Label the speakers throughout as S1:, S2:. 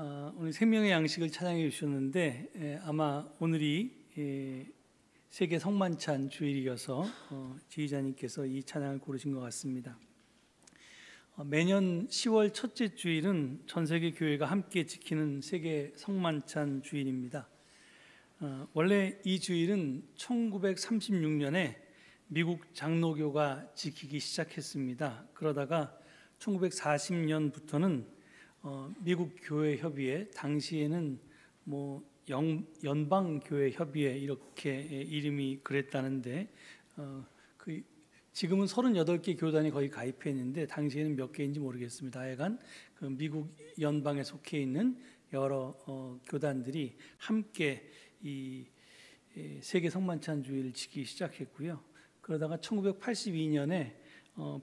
S1: 오늘 생명의 양식을 찬양해 주셨는데 아마 오늘이 세계 성만찬 주일이어서 지휘자님께서 이 찬양을 고르신 것 같습니다. 매년 10월 첫째 주일은 전 세계 교회가 함께 지키는 세계 성만찬 주일입니다. 원래 이 주일은 1936년에 미국 장로교가 지키기 시작했습니다. 그러다가 1940년부터는 미국 교회 협의회, 당시에는 연방 교회 협의회 이렇게 이름이 그랬다는데 지금은 38개 교단이 거의 가입해 있는데 당시에는 몇 개인지 모르겠습니다. 하여간 그 미국 연방에 속해 있는 여러 교단들이 함께 이 세계 성만찬 주일을 지키기 시작했고요. 그러다가 1982년에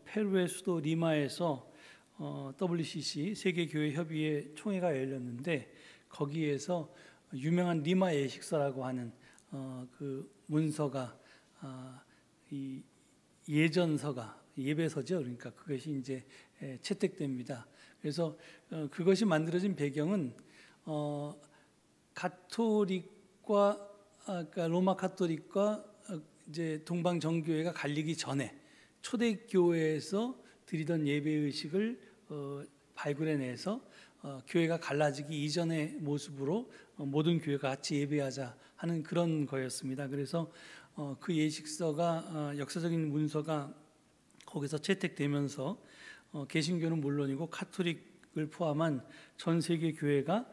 S1: 페루의 수도 리마에서 WCC 세계교회협의회 총회가 열렸는데 거기에서 유명한 리마 예식서라고 하는 그 문서가 이 예전서가 예배서죠. 그러니까 그것이 이제 채택됩니다. 그래서 그것이 만들어진 배경은 가톨릭과 그러니까 로마 가톨릭과 이제 동방 정교회가 갈리기 전에 초대교회에서 드리던 예배 의식을 발굴해내서 교회가 갈라지기 이전의 모습으로 모든 교회가 같이 예배하자 하는 그런 거였습니다. 그래서 그 예식서가 역사적인 문서가 거기서 채택되면서 개신교는 물론이고 카톨릭을 포함한 전 세계 교회가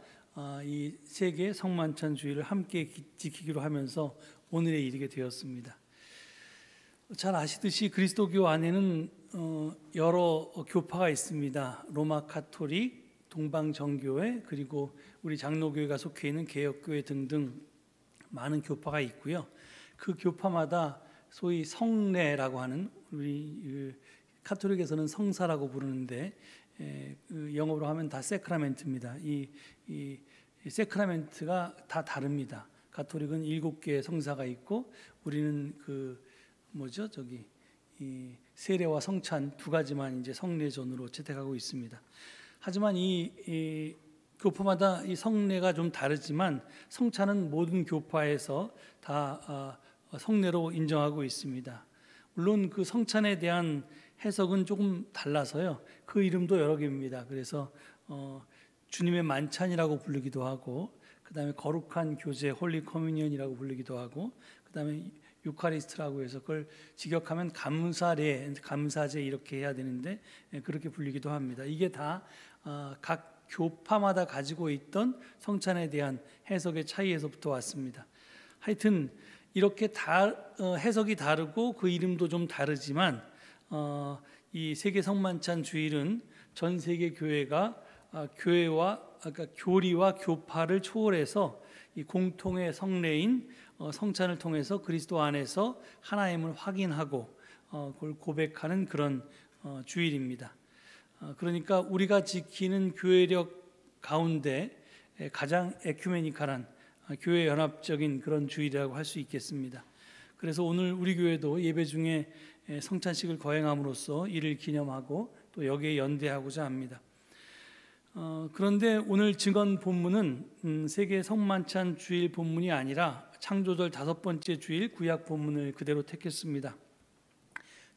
S1: 이 세계 성만찬 주일을 함께 지키기로 하면서 오늘에 이르게 되었습니다. 잘 아시듯이 그리스도교 안에는 여러 교파가 있습니다. 로마 카톨릭, 동방 정교회, 그리고 우리 장로교회가 속해 있는 개혁교회 등등 많은 교파가 있고요. 그 교파마다 소위 성례라고 하는 우리 카톨릭에서는 성사라고 부르는데 영어로 하면 다 세크라멘트입니다. 이 세크라멘트가 다 다릅니다. 가톨릭은 7개의 성사가 있고 우리는 이 세례와 성찬 두 가지만 이제 성례전으로 채택하고 있습니다. 하지만 이 교파마다 이 성례가 좀 다르지만 성찬은 모든 교파에서 다 성례로 인정하고 있습니다. 물론 그 성찬에 대한 해석은 조금 달라서요. 그 이름도 여러 개입니다. 그래서 주님의 만찬이라고 부르기도 하고, 그 다음에 거룩한 교제 홀리 커뮤니언이라고 부르기도 하고, 그 다음에 유카리스트라고 해서 그걸 직역하면 감사례, 감사제 이렇게 해야 되는데 그렇게 불리기도 합니다. 이게 다 각 교파마다 가지고 있던 성찬에 대한 해석의 차이에서부터 왔습니다. 하여튼 이렇게 해석이 다르고 그 이름도 좀 다르지만 이 세계 성만찬 주일은 전 세계 교회가 그러니까 교리와 교파를 초월해서 이 공통의 성례인 성찬을 통해서 그리스도 안에서 하나님을 확인하고 그걸 고백하는 그런 주일입니다. 그러니까 우리가 지키는 교회력 가운데 가장 에큐메니칼한 교회 연합적인 그런 주일이라고 할 수 있겠습니다. 그래서 오늘 우리 교회도 예배 중에 성찬식을 거행함으로써 이를 기념하고 또 여기에 연대하고자 합니다. 그런데 오늘 증언 본문은 세계 성만찬 주일 본문이 아니라 창조절 5번째 주일 구약 본문을 그대로 택했습니다.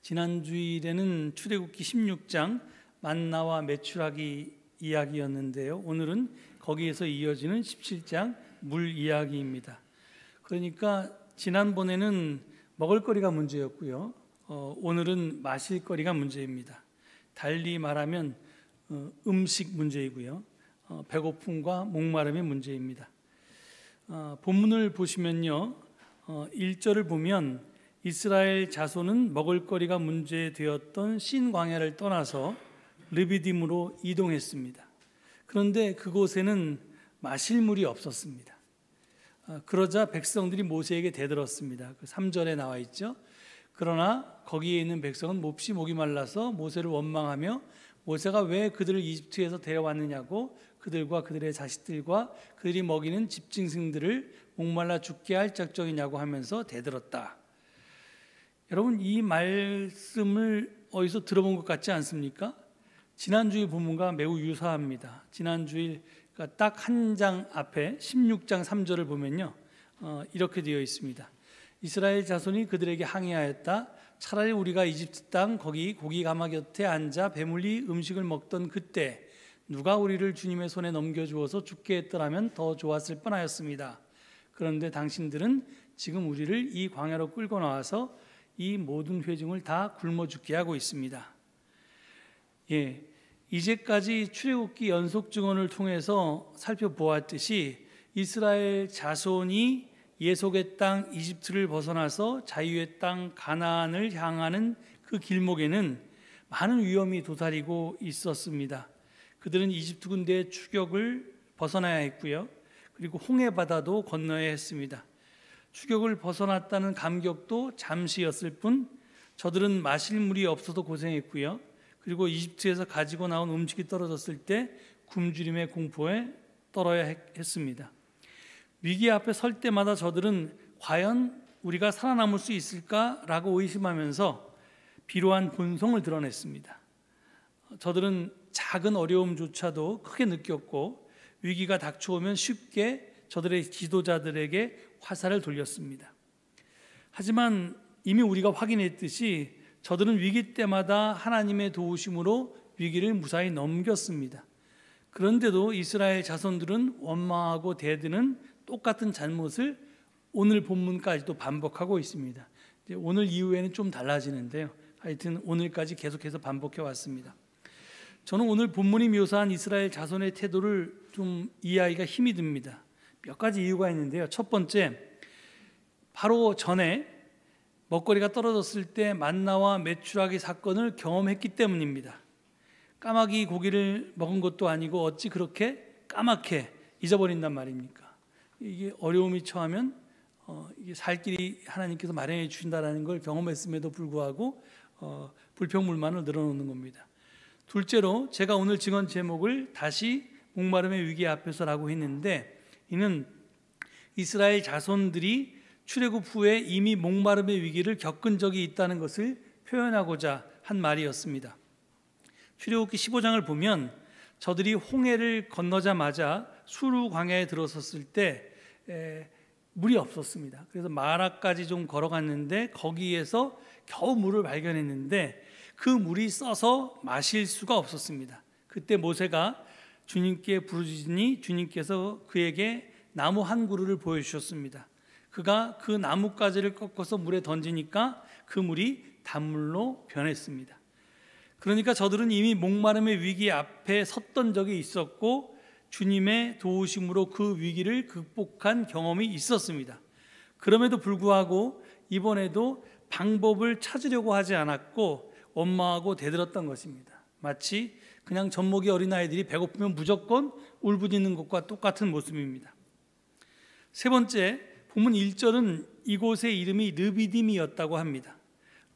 S1: 지난 주일에는 출애굽기 16장 만나와 메추라기 이야기였는데요. 오늘은 거기에서 이어지는 17장 물 이야기입니다. 그러니까 지난번에는 먹을거리가 문제였고요. 오늘은 마실거리가 문제입니다. 달리 말하면 음식 문제이고요. 배고픔과 목마름의 문제입니다. 본문을 보시면요. 1절을 보면 이스라엘 자손은 먹을거리가 문제되었던 신 광야를 떠나서 르비딤으로 이동했습니다. 그런데 그곳에는 마실 물이 없었습니다. 그러자 백성들이 모세에게 대들었습니다. 그 3절에 나와 있죠. 그러나 거기에 있는 백성은 몹시 목이 말라서 모세를 원망하며 모세가 왜 그들을 이집트에서 데려왔느냐고 그들과 그들의 자식들과 그들이 먹이는 집짐승들을 목말라 죽게 할 작정이냐고 하면서 대들었다. 여러분 이 말씀을 어디서 들어본 것 같지 않습니까? 지난주일 본문과 매우 유사합니다. 지난주일 그러니까 딱 한 장 앞에 16장 3절을 보면요, 이렇게 되어 있습니다. 이스라엘 자손이 그들에게 항의하였다. 차라리 우리가 이집트 땅 거기 고기 가마 곁에 앉아 배물리 음식을 먹던 그때 누가 우리를 주님의 손에 넘겨주어서 죽게 했더라면 더 좋았을 뻔하였습니다. 그런데 당신들은 지금 우리를 이 광야로 끌고 나와서 이 모든 회중을 다 굶어 죽게 하고 있습니다. 이제까지 출애굽기 연속 증언을 통해서 살펴보았듯이 이스라엘 자손이 예속의 땅 이집트를 벗어나서 자유의 땅 가나안을 향하는 그 길목에는 많은 위험이 도사리고 있었습니다. 그들은 이집트 군대의 추격을 벗어나야 했고요, 그리고 홍해 바다도 건너야 했습니다. 추격을 벗어났다는 감격도 잠시였을 뿐 저들은 마실 물이 없어서 고생했고요, 그리고 이집트에서 가지고 나온 음식이 떨어졌을 때 굶주림의 공포에 떨어야 했습니다. 위기 앞에 설 때마다 저들은 과연 우리가 살아남을 수 있을까라고 의심하면서 비로한 본성을 드러냈습니다. 저들은 작은 어려움조차도 크게 느꼈고 위기가 닥쳐오면 쉽게 저들의 지도자들에게 화살을 돌렸습니다. 하지만 이미 우리가 확인했듯이 저들은 위기 때마다 하나님의 도우심으로 위기를 무사히 넘겼습니다. 그런데도 이스라엘 자손들은 원망하고 대드는 똑같은 잘못을 오늘 본문까지도 반복하고 있습니다. 오늘 이후에는 좀 달라지는데요, 하여튼 오늘까지 계속해서 반복해 왔습니다. 저는 오늘 본문이 묘사한 이스라엘 자손의 태도를 좀 이해하기가 힘이 듭니다. 몇 가지 이유가 있는데요. 첫 번째, 바로 전에 먹거리가 떨어졌을 때 만나와 메추라기 사건을 경험했기 때문입니다. 까마귀 고기를 먹은 것도 아니고 어찌 그렇게 까맣게 잊어버린단 말입니까? 이게 어려움이 처하면 이게 살 길이 하나님께서 마련해 주신다라는 걸 경험했음에도 불구하고 불평불만을 늘어놓는 겁니다. 둘째로, 제가 오늘 증언 제목을 다시 목마름의 위기 앞에서라고 했는데, 이는 이스라엘 자손들이 출애굽 후에 이미 목마름의 위기를 겪은 적이 있다는 것을 표현하고자 한 말이었습니다. 출애굽기 15장을 보면 저들이 홍해를 건너자마자 수르 광야에 들어섰을 때 물이 없었습니다. 그래서 마라까지 좀 걸어갔는데 거기에서 겨우 물을 발견했는데 그 물이 써서 마실 수가 없었습니다. 그때 모세가 주님께 부르짖으니 주님께서 그에게 나무 한 그루를 보여주셨습니다. 그가 그 나뭇가지를 꺾어서 물에 던지니까 그 물이 단물로 변했습니다. 그러니까 저들은 이미 목마름의 위기 앞에 섰던 적이 있었고 주님의 도우심으로 그 위기를 극복한 경험이 있었습니다. 그럼에도 불구하고 이번에도 방법을 찾으려고 하지 않았고 원망하고 대들었던 것입니다. 마치 그냥 젖먹이 어린아이들이 배고프면 무조건 울부짖는 것과 똑같은 모습입니다. 세 번째, 본문 1절은 이곳의 이름이 르비딤이었다고 합니다.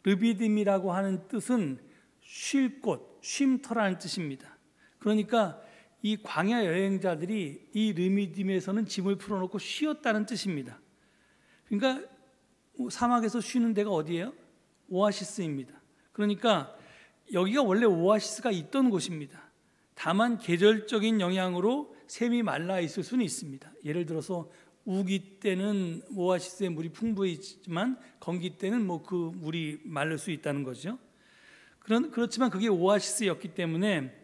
S1: 르비딤이라고 하는 뜻은 쉴 곳, 쉼터라는 뜻입니다. 그러니까 이 광야 여행자들이 이 르비딤에서는 짐을 풀어놓고 쉬었다는 뜻입니다. 그러니까 사막에서 쉬는 데가 어디예요? 오아시스입니다. 그러니까 여기가 원래 오아시스가 있던 곳입니다. 다만 계절적인 영향으로 샘이 말라 있을 수는 있습니다. 예를 들어서 우기 때는 오아시스의 물이 풍부했지만 건기 때는 그 물이 마를 수 있다는 거죠. 그렇지만 그게 오아시스였기 때문에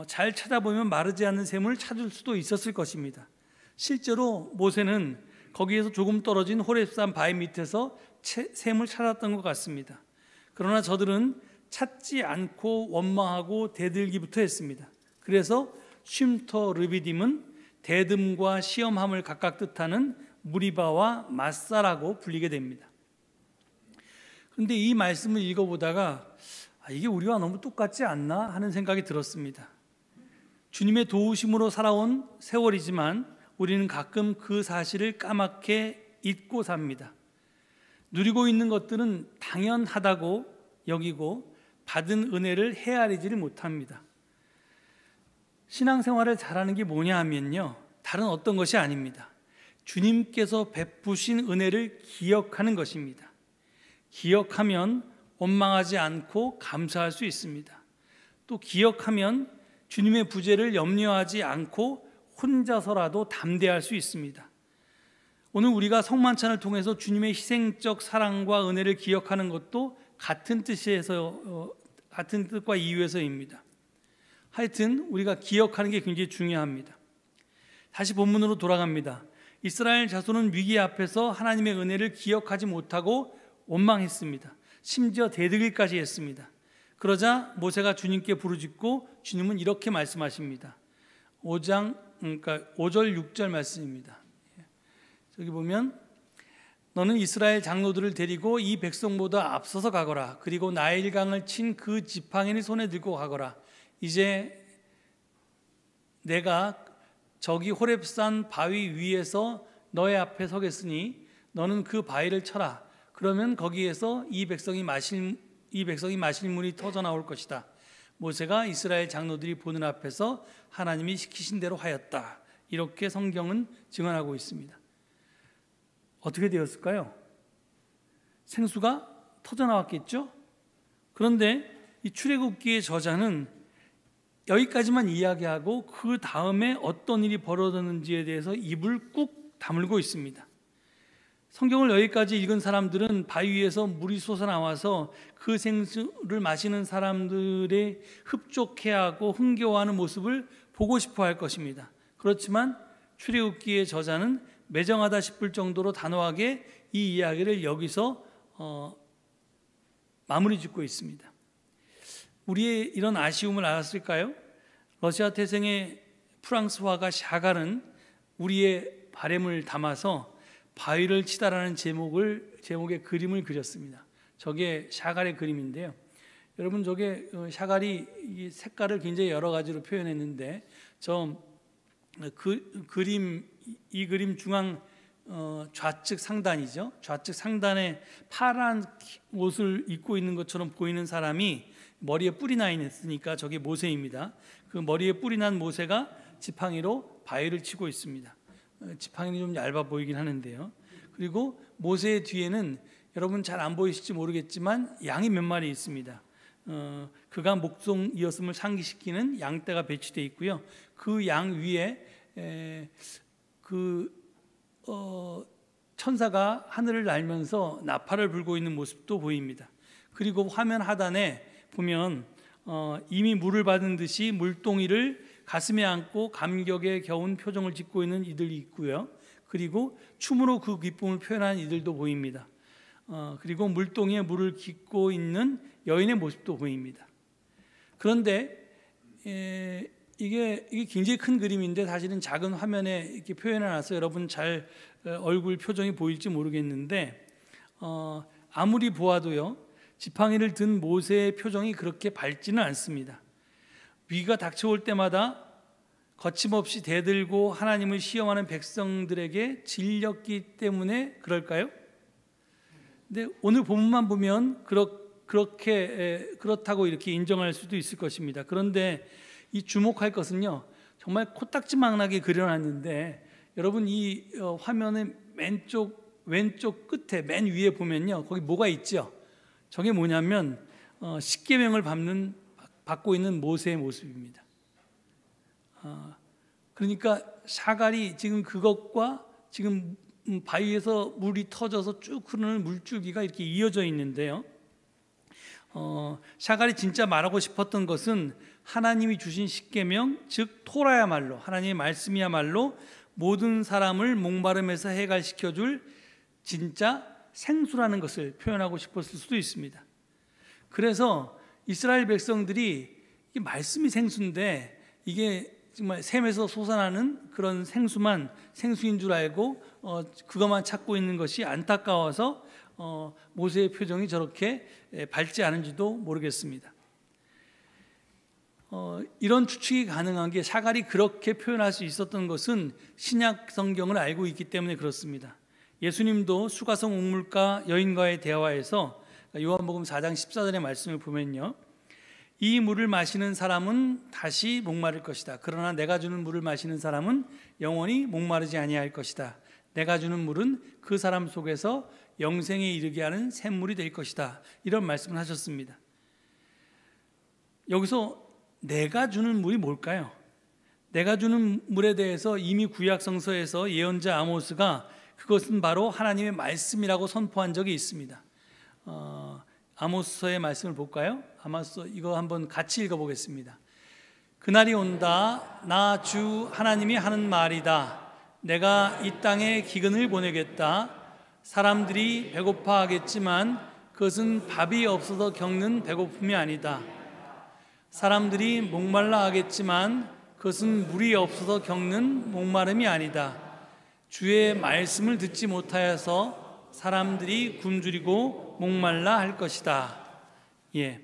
S1: 잘 찾아보면 마르지 않는 샘을 찾을 수도 있었을 것입니다. 실제로 모세는 거기에서 조금 떨어진 호렙산 바위 밑에서 샘을 찾았던 것 같습니다. 그러나 저들은 찾지 않고 원망하고 대들기부터 했습니다. 그래서 쉼터 르비딤은 대듬과 시험함을 각각 뜻하는 무리바와 마사라고 불리게 됩니다. 그런데 이 말씀을 읽어보다가 이게 우리와 너무 똑같지 않나 하는 생각이 들었습니다. 주님의 도우심으로 살아온 세월이지만 우리는 가끔 그 사실을 까맣게 잊고 삽니다. 누리고 있는 것들은 당연하다고 여기고 받은 은혜를 헤아리지를 못합니다. 신앙생활을 잘하는 게 뭐냐 하면요, 다른 어떤 것이 아닙니다. 주님께서 베푸신 은혜를 기억하는 것입니다. 기억하면 원망하지 않고 감사할 수 있습니다. 또 기억하면 주님의 부재를 염려하지 않고 혼자서라도 담대할 수 있습니다. 오늘 우리가 성만찬을 통해서 주님의 희생적 사랑과 은혜를 기억하는 것도 같은 뜻과 이유에서입니다. 하여튼 우리가 기억하는 게 굉장히 중요합니다. 다시 본문으로 돌아갑니다. 이스라엘 자손은 위기 앞에서 하나님의 은혜를 기억하지 못하고 원망했습니다. 심지어 대들기까지 했습니다. 그러자 모세가 주님께 부르짖고 주님은 이렇게 말씀하십니다. 5절 6절 말씀입니다. 저기 보면 너는 이스라엘 장로들을 데리고 이 백성보다 앞서서 가거라. 그리고 나일강을 친 그 지팡이를 손에 들고 가거라. 이제 내가 저기 호렙산 바위 위에서 너의 앞에 서겠으니 너는 그 바위를 쳐라. 그러면 거기에서 이 백성이 마실 물이 터져 나올 것이다. 모세가 이스라엘 장로들이 보는 앞에서 하나님이 시키신 대로 하였다. 이렇게 성경은 증언하고 있습니다. 어떻게 되었을까요? 생수가 터져 나왔겠죠? 그런데 이 출애굽기의 저자는 여기까지만 이야기하고 그 다음에 어떤 일이 벌어졌는지에 대해서 입을 꾹 다물고 있습니다. 성경을 여기까지 읽은 사람들은 바위 위에서 물이 솟아나와서 그 생수를 마시는 사람들의 흡족해하고 흥겨워하는 모습을 보고 싶어 할 것입니다. 그렇지만 출애굽기의 저자는 매정하다 싶을 정도로 단호하게 이 이야기를 여기서 마무리 짓고 있습니다. 우리의 이런 아쉬움을 알았을까요? 러시아 태생의 프랑스 화가 샤갈은 우리의 바램을 담아서 바위를 치다라는 제목의 그림을 그렸습니다. 저게 샤갈의 그림인데요. 여러분 저게 샤갈이 이 색깔을 굉장히 여러 가지로 표현했는데 이 그림 중앙 좌측 상단이죠. 좌측 상단에 파란 옷을 입고 있는 것처럼 보이는 사람이 머리에 뿔이 나 있으니까 저게 모세입니다. 그 머리에 뿔이 난 모세가 지팡이로 바위를 치고 있습니다. 지팡이는 좀 얇아 보이긴 하는데요. 그리고 모세의 뒤에는 여러분 잘 안 보이실지 모르겠지만 양이 몇 마리 있습니다. 그가 목송이었음을 상기시키는 양떼가 배치되어 있고요. 그 양 위에 천사가 하늘을 날면서 나팔을 불고 있는 모습도 보입니다. 그리고 화면 하단에 보면 이미 물을 받은 듯이 물동이를 가슴에 안고 감격에 겨운 표정을 짓고 있는 이들이 있고요. 그리고 춤으로 그 기쁨을 표현하는 이들도 보입니다. 그리고 물동이에 물을 깃고 있는 여인의 모습도 보입니다. 그런데 이게 굉장히 큰 그림인데 사실은 작은 화면에 이렇게 표현해놔서 여러분 잘 얼굴 표정이 보일지 모르겠는데 아무리 보아도요 지팡이를 든 모세의 표정이 그렇게 밝지는 않습니다. 위기가 닥쳐올 때마다 거침없이 대들고 하나님을 시험하는 백성들에게 질렸기 때문에 그럴까요? 근데 오늘 본문만 보면 그렇다고 이렇게 인정할 수도 있을 것입니다. 그런데 이 주목할 것은요, 정말 코딱지만하게 그려놨는데 여러분 이 화면의 왼쪽 끝에 맨 위에 보면요, 거기 뭐가 있죠? 저게 뭐냐면 십계명을 받고 있는 모세의 모습입니다. 그러니까 샤갈이 지금 그것과 지금 바위에서 물이 터져서 쭉 흐르는 물줄기가 이렇게 이어져 있는데요. 샤갈이 진짜 말하고 싶었던 것은 하나님이 주신 십계명, 즉 토라야말로 하나님의 말씀이야말로 모든 사람을 목마름에서 해갈시켜줄 진짜 생수라는 것을 표현하고 싶었을 수도 있습니다. 그래서 이스라엘 백성들이 이 말씀이 생수인데 이게 정말 샘에서 솟아나는 그런 생수인 줄 알고 그것만 찾고 있는 것이 안타까워서 모세의 표정이 저렇게 밝지 않은지도 모르겠습니다. 이런 추측이 가능한 게 샤갈이 그렇게 표현할 수 있었던 것은 신약 성경을 알고 있기 때문에 그렇습니다. 예수님도 수가성 옥물가 여인과의 대화에서 요한복음 4장 14절의 말씀을 보면요, 이 물을 마시는 사람은 다시 목마를 것이다. 그러나 내가 주는 물을 마시는 사람은 영원히 목마르지 아니할 것이다. 내가 주는 물은 그 사람 속에서 영생에 이르게 하는 샘물이 될 것이다. 이런 말씀을 하셨습니다. 여기서 내가 주는 물이 뭘까요? 내가 주는 물에 대해서 이미 구약성서에서 예언자 아모스가 그것은 바로 하나님의 말씀이라고 선포한 적이 있습니다. 아모스서의 말씀을 볼까요? 아모스 이거 한번 같이 읽어보겠습니다. 그날이 온다. 나 주 하나님이 하는 말이다. 내가 이 땅에 기근을 보내겠다. 사람들이 배고파하겠지만 그것은 밥이 없어서 겪는 배고픔이 아니다. 사람들이 목말라 하겠지만 그것은 물이 없어서 겪는 목마름이 아니다. 주의 말씀을 듣지 못하여서 사람들이 굶주리고 목말라 할 것이다. 예,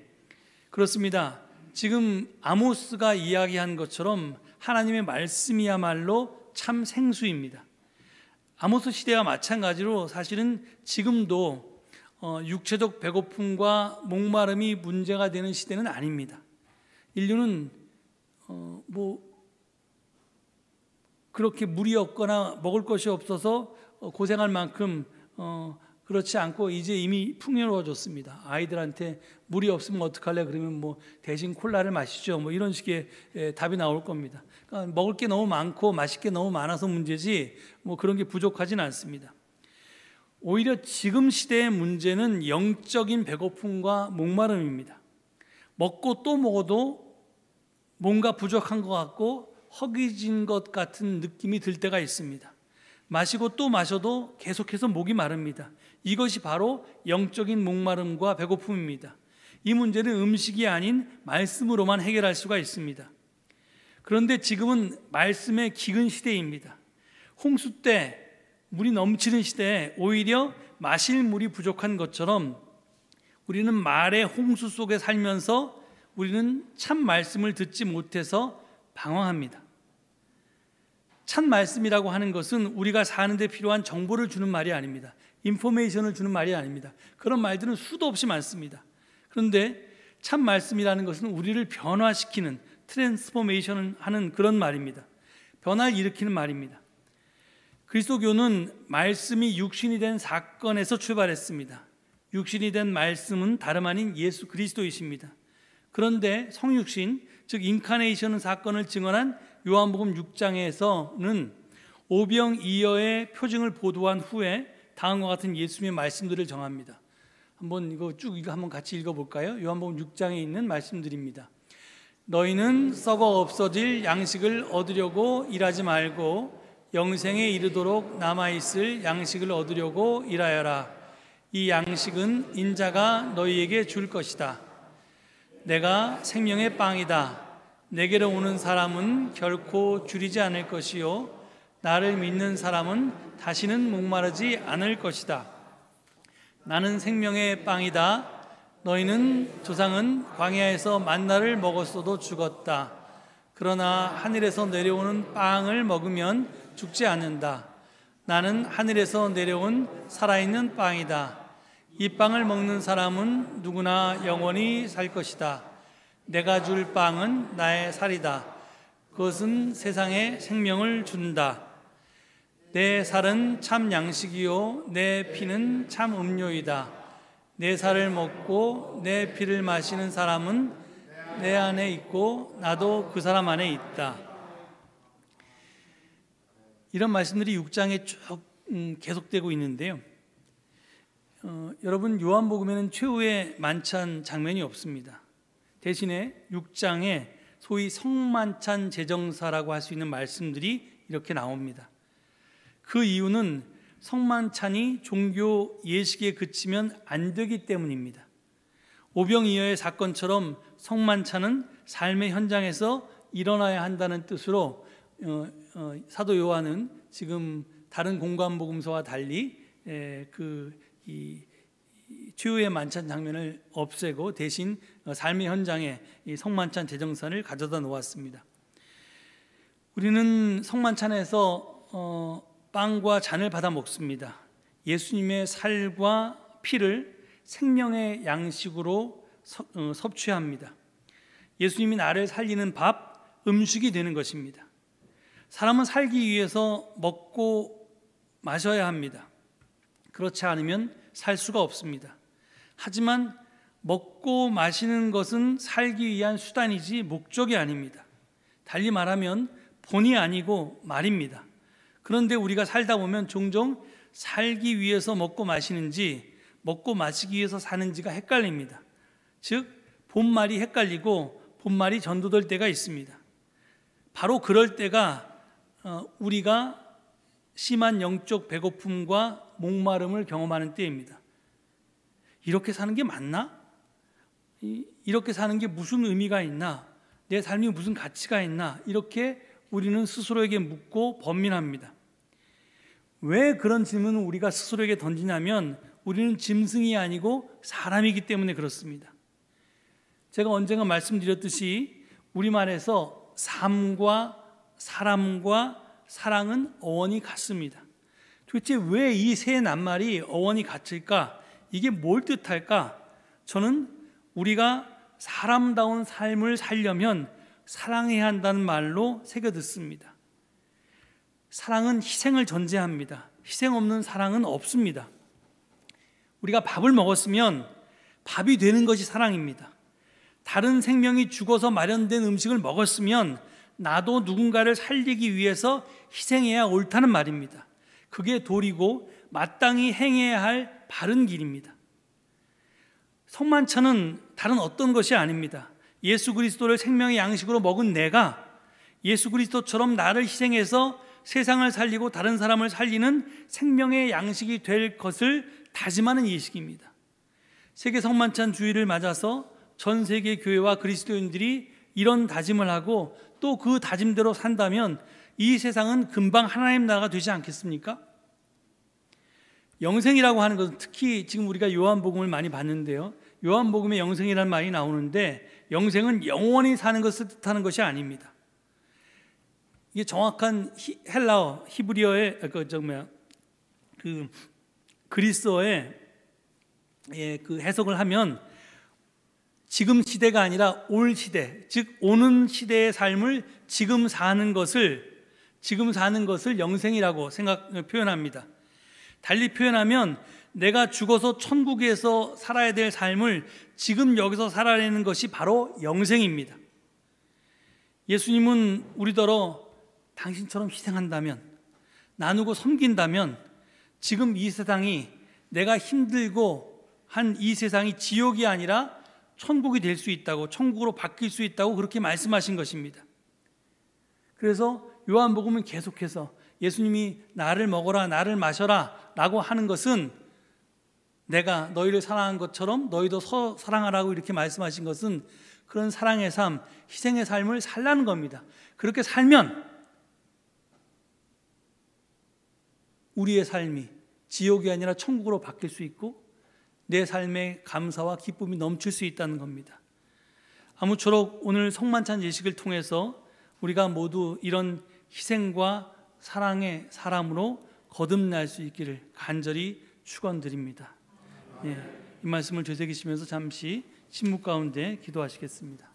S1: 그렇습니다. 지금 아모스가 이야기한 것처럼 하나님의 말씀이야말로 참 생수입니다. 아모스 시대와 마찬가지로 사실은 지금도 육체적 배고픔과 목마름이 문제가 되는 시대는 아닙니다. 인류는 그렇게 물이 없거나 먹을 것이 없어서 고생할 만큼 그렇지 않고 이제 이미 풍요로워졌습니다. 아이들한테 물이 없으면 어떡할래? 그러면 대신 콜라를 마시죠. 이런 식의 답이 나올 겁니다. 그러니까 먹을 게 너무 많고 마실 게 너무 많아서 문제지 그런 게 부족하진 않습니다. 오히려 지금 시대의 문제는 영적인 배고픔과 목마름입니다. 먹고 또 먹어도 뭔가 부족한 것 같고 허기진 것 같은 느낌이 들 때가 있습니다. 마시고 또 마셔도 계속해서 목이 마릅니다. 이것이 바로 영적인 목마름과 배고픔입니다. 이 문제는 음식이 아닌 말씀으로만 해결할 수가 있습니다. 그런데 지금은 말씀의 기근 시대입니다. 홍수 때 물이 넘치는 시대에 오히려 마실 물이 부족한 것처럼 우리는 말의 홍수 속에 살면서 우리는 참 말씀을 듣지 못해서 방황합니다. 참 말씀이라고 하는 것은 우리가 사는 데 필요한 정보를 주는 말이 아닙니다. 인포메이션을 주는 말이 아닙니다. 그런 말들은 수도 없이 많습니다. 그런데 참 말씀이라는 것은 우리를 변화시키는 트랜스포메이션을 하는 그런 말입니다. 변화를 일으키는 말입니다. 그리스도교는 말씀이 육신이 된 사건에서 출발했습니다. 육신이 된 말씀은 다름 아닌 예수 그리스도이십니다. 그런데 성육신, 즉 인카네이션 사건을 증언한 요한복음 6장에서는 오병이어의 표징을 보도한 후에 다음과 같은 예수님의 말씀들을 정합니다. 한번 이거 한번 같이 읽어볼까요? 요한복음 6장에 있는 말씀들입니다. 너희는 썩어 없어질 양식을 얻으려고 일하지 말고 영생에 이르도록 남아있을 양식을 얻으려고 일하여라. 이 양식은 인자가 너희에게 줄 것이다. 내가 생명의 빵이다. 내게로 오는 사람은 결코 줄이지 않을 것이요 나를 믿는 사람은 다시는 목마르지 않을 것이다. 나는 생명의 빵이다. 너희는 조상은 광야에서 만나를 먹었어도 죽었다. 그러나 하늘에서 내려오는 빵을 먹으면 죽지 않는다. 나는 하늘에서 내려온 살아있는 빵이다. 이 빵을 먹는 사람은 누구나 영원히 살 것이다. 내가 줄 빵은 나의 살이다. 그것은 세상에 생명을 준다. 내 살은 참 양식이요 내 피는 참 음료이다. 내 살을 먹고 내 피를 마시는 사람은 내 안에 있고 나도 그 사람 안에 있다. 이런 말씀들이 6장에 쭉 계속되고 있는데요. 여러분 요한복음에는 최후의 만찬 장면이 없습니다. 대신에 6장에 소위 성만찬 제정사라고 할 수 있는 말씀들이 이렇게 나옵니다. 그 이유는 성만찬이 종교 예식에 그치면 안 되기 때문입니다. 오병이어의 사건처럼 성만찬은 삶의 현장에서 일어나야 한다는 뜻으로 사도 요한은 지금 다른 공관복음서와 달리 이 최후의 만찬 장면을 없애고 대신 삶의 현장에 이 성만찬 제정사를 가져다 놓았습니다. 우리는 성만찬에서 빵과 잔을 받아 먹습니다. 예수님의 살과 피를 생명의 양식으로 섭취합니다. 예수님이 나를 살리는 밥, 음식이 되는 것입니다. 사람은 살기 위해서 먹고 마셔야 합니다. 그렇지 않으면 살 수가 없습니다. 하지만 먹고 마시는 것은 살기 위한 수단이지 목적이 아닙니다. 달리 말하면 본이 아니고 말입니다. 그런데 우리가 살다 보면 종종 살기 위해서 먹고 마시는지 먹고 마시기 위해서 사는지가 헷갈립니다. 즉 본말이 헷갈리고 본말이 전도될 때가 있습니다. 바로 그럴 때가 우리가 심한 영적 배고픔과 목마름을 경험하는 때입니다. 이렇게 사는 게 맞나? 이렇게 사는 게 무슨 의미가 있나? 내 삶이 무슨 가치가 있나? 이렇게 우리는 스스로에게 묻고 번민합니다. 왜 그런 질문을 우리가 스스로에게 던지냐면 우리는 짐승이 아니고 사람이기 때문에 그렇습니다. 제가 언젠가 말씀드렸듯이 우리말에서 삶과 사람과 사랑은 어원이 같습니다. 도대체 왜 이 세 낱말이 어원이 같을까? 이게 뭘 뜻할까? 저는 우리가 사람다운 삶을 살려면 사랑해야 한다는 말로 새겨 듣습니다. 사랑은 희생을 전제합니다. 희생 없는 사랑은 없습니다. 우리가 밥을 먹었으면 밥이 되는 것이 사랑입니다. 다른 생명이 죽어서 마련된 음식을 먹었으면 나도 누군가를 살리기 위해서 희생해야 옳다는 말입니다. 그게 도리고 마땅히 행해야 할 바른 길입니다. 성만찬은 다른 어떤 것이 아닙니다. 예수 그리스도를 생명의 양식으로 먹은 내가 예수 그리스도처럼 나를 희생해서 세상을 살리고 다른 사람을 살리는 생명의 양식이 될 것을 다짐하는 예식입니다. 세계 성만찬 주일을 맞아서 전 세계 교회와 그리스도인들이 이런 다짐을 하고 또 그 다짐대로 산다면 이 세상은 금방 하나님 나라가 되지 않겠습니까? 영생이라고 하는 것은 특히 지금 우리가 요한복음을 많이 봤는데요, 요한복음에 영생이라는 말이 나오는데 영생은 영원히 사는 것을 뜻하는 것이 아닙니다. 이게 정확한 헬라어, 히브리어의 그리스어의 그 해석을 하면 지금 시대가 아니라 올 시대, 즉 오는 시대의 삶을 지금 사는 것을 영생이라고 표현합니다. 달리 표현하면 내가 죽어서 천국에서 살아야 될 삶을 지금 여기서 살아내는 것이 바로 영생입니다. 예수님은 우리더러 당신처럼 희생한다면, 나누고 섬긴다면 지금 이 세상이, 내가 힘들고 한 이 세상이 지옥이 아니라 천국이 될 수 있다고, 천국으로 바뀔 수 있다고 그렇게 말씀하신 것입니다. 그래서 요한복음은 계속해서 예수님이 나를 먹어라, 나를 마셔라 라고 하는 것은, 내가 너희를 사랑한 것처럼 너희도 사랑하라고 이렇게 말씀하신 것은 그런 사랑의 삶, 희생의 삶을 살라는 겁니다. 그렇게 살면 우리의 삶이 지옥이 아니라 천국으로 바뀔 수 있고 내 삶에 감사와 기쁨이 넘칠 수 있다는 겁니다. 아무쪼록 오늘 성만찬 예식을 통해서 우리가 모두 이런 희생과 사랑의 사람으로 거듭날 수 있기를 간절히 축원드립니다. 이 말씀을 되새기시면서 잠시 침묵 가운데 기도하시겠습니다.